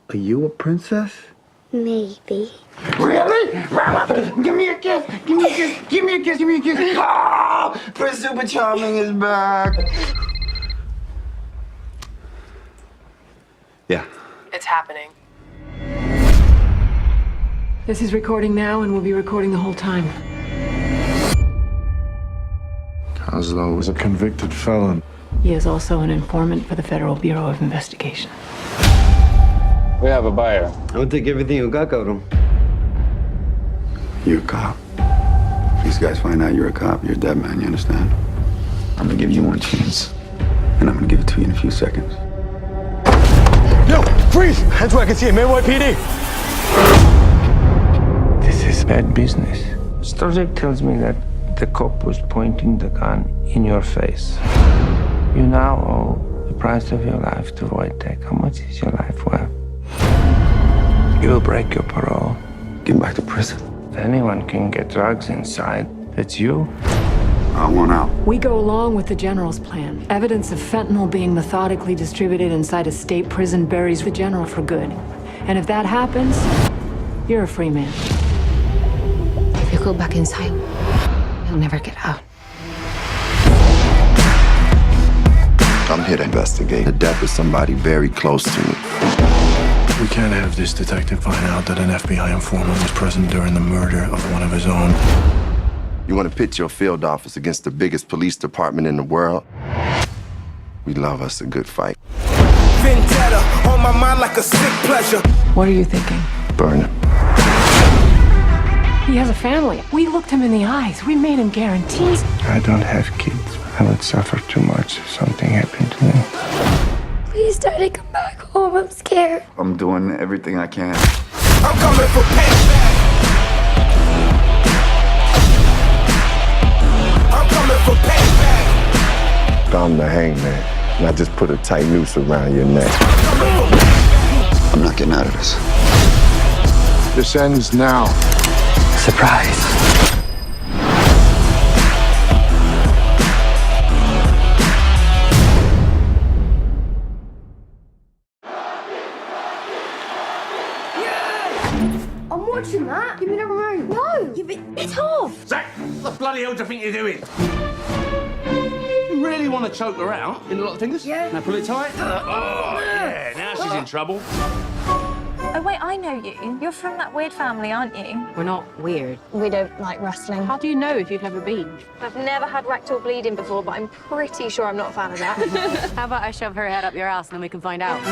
Are you a princess? Maybe. Really? Give me a kiss. Give me a kiss. Give me a kiss. Give me a kiss. Oh, Prince Super Charming is back. Yeah. It's happening. This is recording now and will be recording the whole time. Oslo was a convicted felon. He is also an informant for the Federal Bureau of Investigation. We have a buyer. I don't take everything you got out of him. You're a cop. If these guys find out you're a cop, you're a dead man, you understand? I'm gonna give you one chance. And I'm gonna give it to you in a few seconds. No! Freeze! That's where I can see him, NYPD! This is bad business. Storzek tells me that the cop was pointing the gun in your face. You now owe the price of your life to Wojtek. How much is your life worth? You'll break your parole. Get back to prison. If anyone can get drugs inside, it's you. I want out. We go along with the General's plan. Evidence of fentanyl being methodically distributed inside a state prison buries the General for good. And if that happens, you're a free man. If you go back inside, you'll never get out. I'm here to investigate the death of somebody very close to me. We can't have this detective find out that an FBI informant was present during the murder of one of his own. You want to pit your field office against the biggest police department in the world? We love us a good fight. Vendetta on my mind like a sick pleasure. What are you thinking? Burn him. He has a family. We looked him in the eyes. We made him guarantees. I don't have kids. I would suffer too much if something happened to me. Please, Daddy, come back home. I'm scared. I'm doing everything I can. I'm coming for payback. I'm coming for payback. I'm the hangman, and I just put a tight noose around your neck. I'm not getting out of this. This ends now. Surprise. I'm watching that. Give me the remote. No, it's off. Zach, what the bloody hell do you think you're doing? You really want to choke her out in a lot of fingers? Yeah. Now pull it tight. Oh, yeah, now she's in trouble. Oh, wait, I know you. You're from that weird family, aren't you? We're not weird. We don't like wrestling. How do you know if you've never been? I've never had rectal bleeding before, but I'm pretty sure I'm not a fan of that. How about I shove her head up your ass and then we can find out?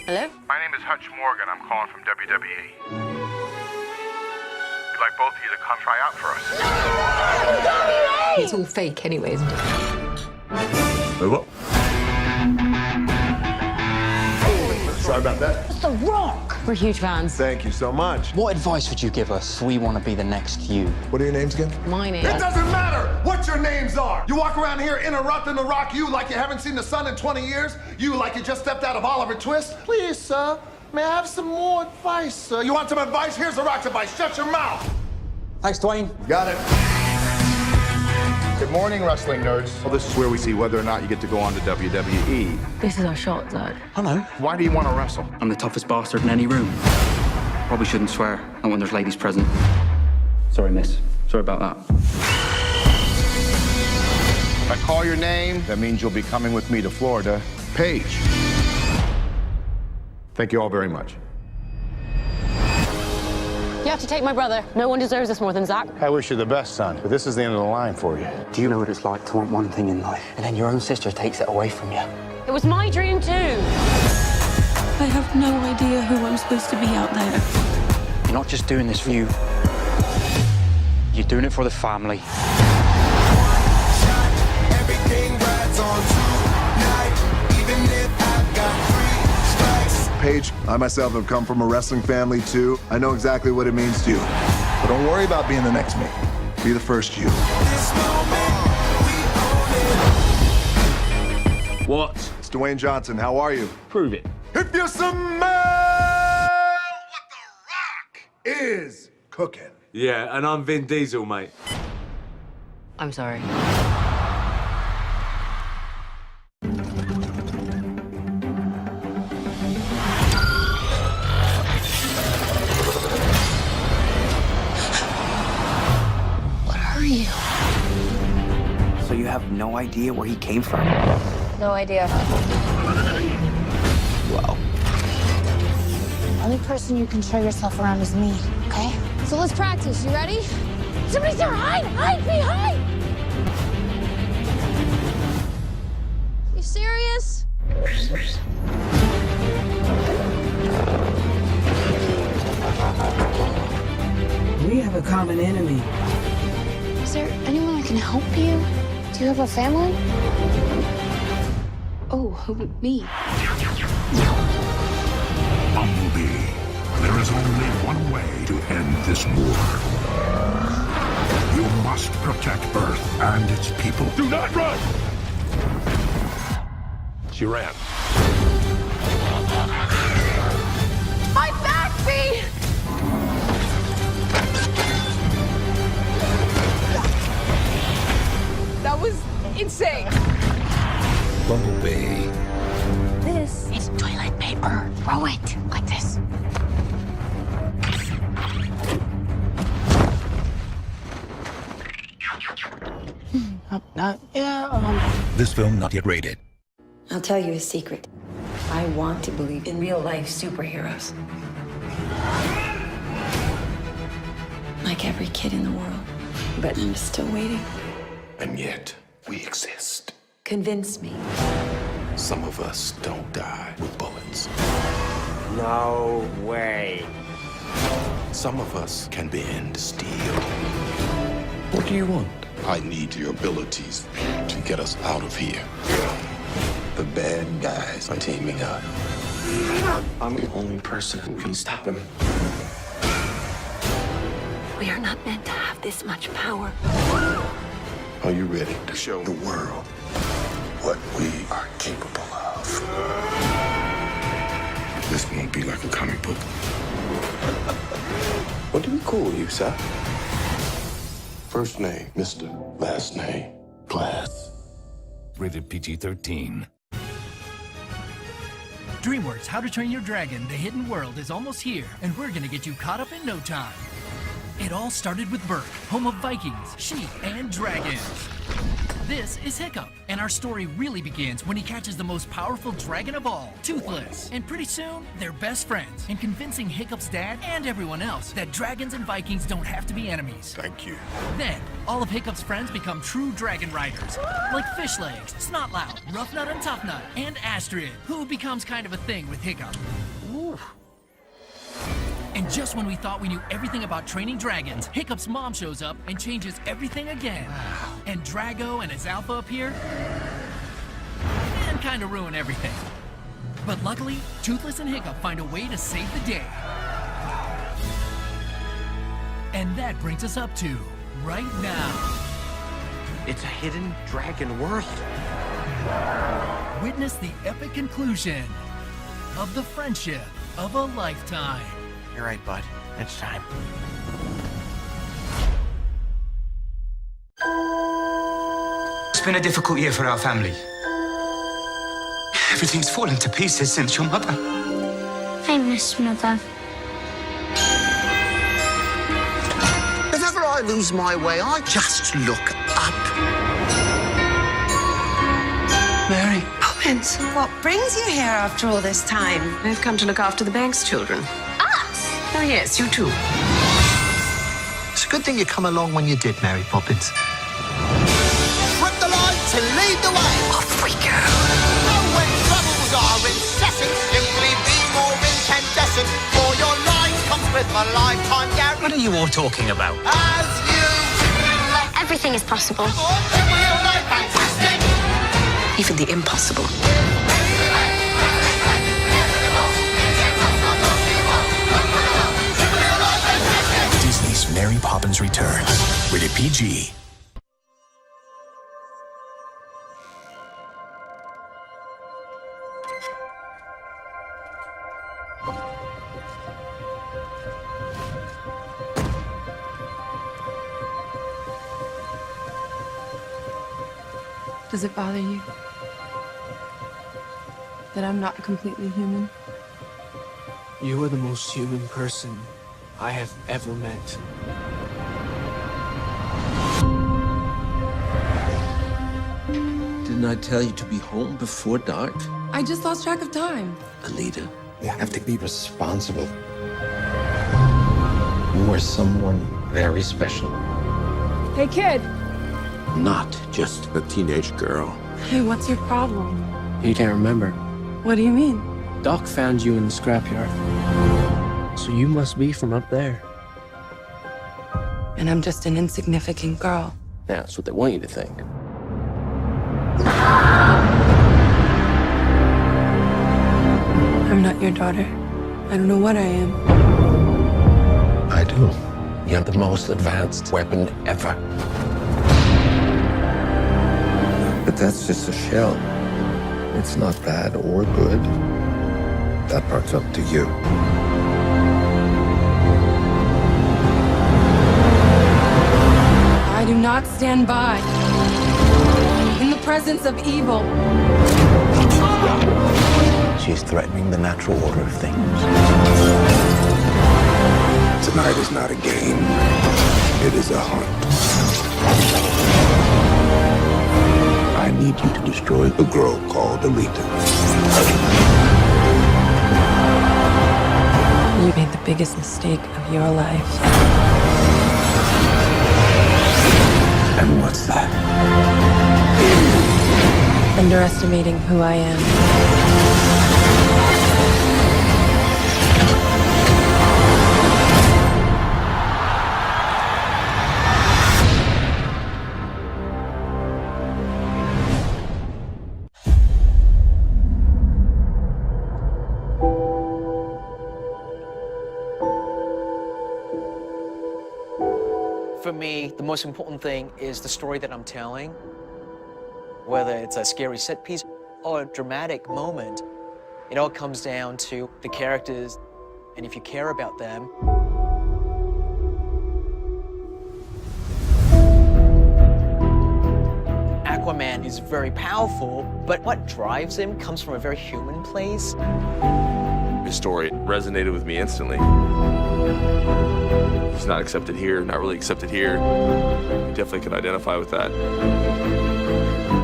Hello? My name is Hutch Morgan. I'm calling from WWE. We'd like both of you to come try out for us. It's all fake anyway, isn't it? Move up. Sorry about that. It's The Rock! We're huge fans. Thank you so much. What advice would you give us? We want to be the next you. What are your names again? My name. It doesn't matter what your names are. You walk around here interrupting the Rock, you like you haven't seen the sun in 20 years. You like you just stepped out of Oliver Twist. Please, sir, may I have some more advice, sir? You want some advice? Here's the Rock's advice. Shut your mouth. Thanks, Dwayne. Got it. Good morning, wrestling nerds. Well, this is where we see whether or not you get to go on to WWE. This is our shot, Zach. Hello. Why do you want to wrestle? I'm the toughest bastard in any room. Probably shouldn't swear, not when there's ladies present. Sorry, miss. Sorry about that. If I call your name, that means you'll be coming with me to Florida. Paige. Thank you all very much. You have to take my brother. No one deserves this more than Zach. I wish you the best, son, but this is the end of the line for you. Do you know what it's like to want one thing in life, and then your own sister takes it away from you? It was my dream too. I have no idea who I'm supposed to be out there. You're not just doing this for you. You're doing it for the family. Paige, I myself have come from a wrestling family too. I know exactly what it means to you. But don't worry about being the next me. Be the first you. What? It's Dwayne Johnson. How are you? Prove it. If you smell what the Rock is cooking. Yeah, and I'm Vin Diesel, mate. I'm sorry. have no idea where he came from? No idea. Wow. Only person you can show yourself around is me, okay? So let's practice. You ready? Somebody's there! Hide! Hide! Be hide! You serious? We have a common enemy. Is there anyone that can help you? Do you have a family? Oh, me. Bumblebee, there is only one way to end this war. You must protect Earth and its people. Do not run! She ran. My backbeat! That was insane. Bumblebee. This is toilet paper. Throw it like this. This film not yet rated. I'll tell you a secret. I want to believe in real-life superheroes. Like every kid in the world. But I'm still waiting. And yet, we exist. Convince me. Some of us don't die with bullets. No way. Some of us can bend steel. What do you want? I need your abilities to get us out of here. The bad guys are teaming up. I'm the only person who can stop him. We are not meant to have this much power. Are you ready to show the world what we are capable of? This won't be like a comic book. What do we call you, sir? First name, Mr. Last name, Glass. Rated PG-13. DreamWorks' How to Train Your Dragon: The Hidden World is almost here, and we're gonna get you caught up in no time. It all started with Berk, home of Vikings, sheep, and dragons. This is Hiccup, and our story really begins when he catches the most powerful dragon of all, Toothless. And pretty soon, they're best friends, and convincing Hiccup's dad and everyone else that dragons and Vikings don't have to be enemies. Thank you. Then, all of Hiccup's friends become true dragon riders, like Fishlegs, Snotlout, Roughnut and Toughnut, and Astrid, who becomes kind of a thing with Hiccup. Ooh. And just when we thought we knew everything about training dragons, Hiccup's mom shows up and changes everything again. And Drago and his alpha appear and kind of ruin everything. But luckily, Toothless and Hiccup find a way to save the day. And that brings us up to right now. It's a hidden dragon world. Witness the epic conclusion of the friendship of a lifetime. You're right, bud. It's time. It's been a difficult year for our family. Everything's fallen to pieces since your mother. I miss Mother. If ever I lose my way, I just look up. Mary. Poppins, what brings you here after all this time? I've come to look after the bank's children. Us? Oh, yes, you too. It's a good thing you come along when you did, Mary Poppins. Trip the lights and lead the way. Off we go. Know when troubles are incessant, simply be more incandescent. For your life comes with a lifetime guarantee. What are you all talking about? As you Everything is possible. real life fantastic. Even the impossible. Disney's Mary Poppins Returns. Rated PG. Does it bother you that I'm not completely human? You are the most human person I have ever met. Didn't I tell you to be home before dark? I just lost track of time. Alita. You have to be responsible. We're someone very special. Hey, kid. Not just a teenage girl. Hey, what's your problem? You can't remember. What do you mean? Doc found you in the scrapyard. So you must be from up there. And I'm just an insignificant girl. Yeah, that's what they want you to think. I'm not your daughter. I don't know what I am. I do. You have the most advanced weapon ever. But that's just a shell. It's not bad or good. That part's up to you. I do not stand by in the presence of evil. She's threatening the natural order of things. Tonight is not a game. It is a hunt. I need you to destroy a girl called Alita. You made the biggest mistake of your life. And what's that? Underestimating who I am. For me, the most important thing is the story that I'm telling. Whether it's a scary set piece or a dramatic moment, it all comes down to the characters, and if you care about them. Aquaman is very powerful, but what drives him comes from a very human place. His story resonated with me instantly. He's not accepted here, not really accepted here. You definitely could identify with that.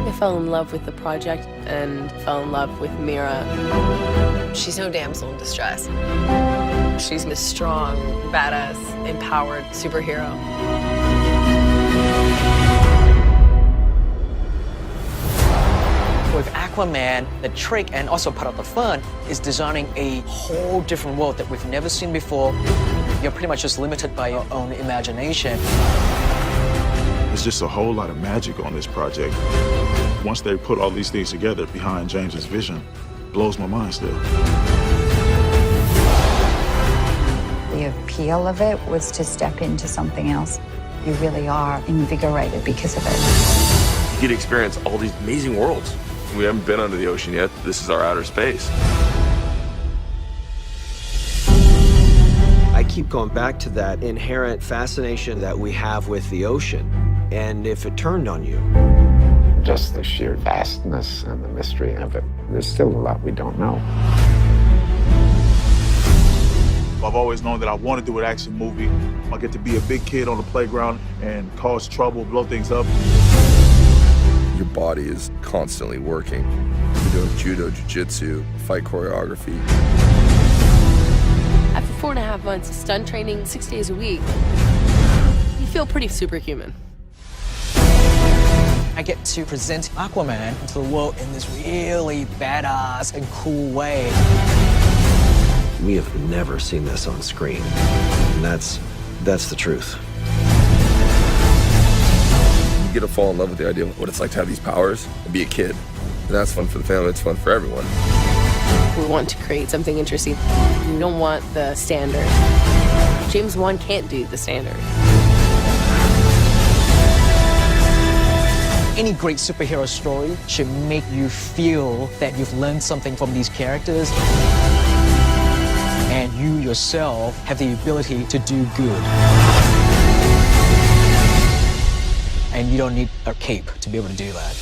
I fell in love with the project and fell in love with Mira. She's no damsel in distress. She's a strong, badass, empowered superhero. With Aquaman, the trick and also part of the fun is designing a whole different world that we've never seen before. You're pretty much just limited by your own imagination. There's just a whole lot of magic on this project. Once they put all these things together behind James's vision, it blows my mind still. The appeal of it was to step into something else. You really are invigorated because of it. You get to experience all these amazing worlds. We haven't been under the ocean yet. This is our outer space. I keep going back to that inherent fascination that we have with the ocean. And if it turned on you? Just the sheer vastness and the mystery of it. There's still a lot we don't know. I've always known that I want to do an action movie. I get to be a big kid on the playground and cause trouble, blow things up. Your body is constantly working. You're doing judo, jiu-jitsu, fight choreography. After 4.5 months of stunt training 6 days a week, you feel pretty superhuman. I get to present Aquaman to the world in this really badass and cool way. We have never seen this on screen. And that's the truth. You get to fall in love with the idea of what it's like to have these powers and be a kid. And that's fun for the family, it's fun for everyone. We want to create something interesting. We don't want the standard. James Wan can't do the standard. Any great superhero story should make you feel that you've learned something from these characters and you yourself have the ability to do good. And you don't need a cape to be able to do that.